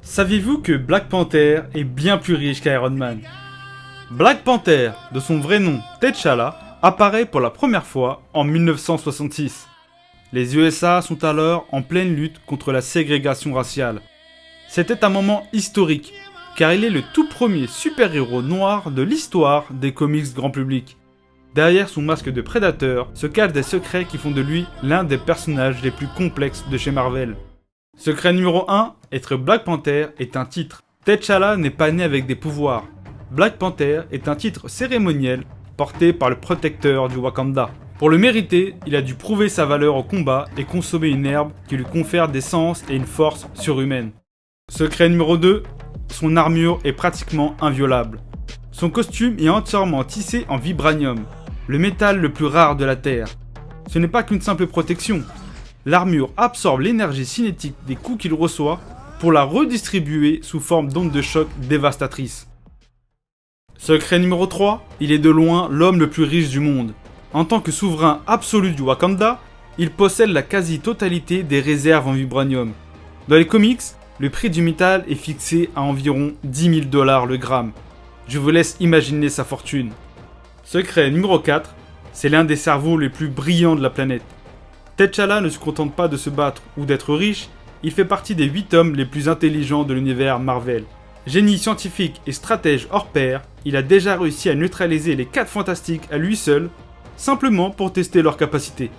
Saviez-vous que Black Panther est bien plus riche qu'Iron Man? Black Panther, de son vrai nom T'Challa, apparaît pour la première fois en 1966. Les USA sont alors en pleine lutte contre la ségrégation raciale. C'était un moment historique, car il est le tout premier super-héros noir de l'histoire des comics grand public. Derrière son masque de prédateur se cachent des secrets qui font de lui l'un des personnages les plus complexes de chez Marvel. Secret numéro 1, être Black Panther est un titre. T'Challa n'est pas né avec des pouvoirs. Black Panther est un titre cérémoniel porté par le protecteur du Wakanda. Pour le mériter, il a dû prouver sa valeur au combat et consommer une herbe qui lui confère des sens et une force surhumaine. Secret numéro 2, son armure est pratiquement inviolable. Son costume est entièrement tissé en vibranium, le métal le plus rare de la Terre. Ce n'est pas qu'une simple protection. L'armure absorbe l'énergie cinétique des coups qu'il reçoit pour la redistribuer sous forme d'ondes de choc dévastatrices. Secret numéro 3, il est de loin l'homme le plus riche du monde. En tant que souverain absolu du Wakanda, il possède la quasi-totalité des réserves en vibranium. Dans les comics, le prix du métal est fixé à environ 10 000 $ le gramme. Je vous laisse imaginer sa fortune. Secret numéro 4, c'est l'un des cerveaux les plus brillants de la planète. T'Challa ne se contente pas de se battre ou d'être riche, il fait partie des 8 hommes les plus intelligents de l'univers Marvel. Génie scientifique et stratège hors pair, il a déjà réussi à neutraliser les 4 fantastiques à lui seul, simplement pour tester leurs capacités.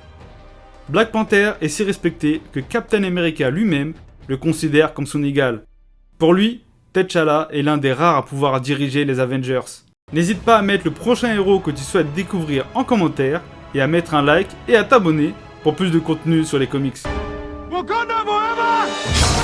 Black Panther est si respecté que Captain America lui-même le considère comme son égal. Pour lui, T'Challa est l'un des rares à pouvoir diriger les Avengers. N'hésite pas à mettre le prochain héros que tu souhaites découvrir en commentaire et à mettre un like et à t'abonner pour plus de contenu sur les comics. Wakanda forever!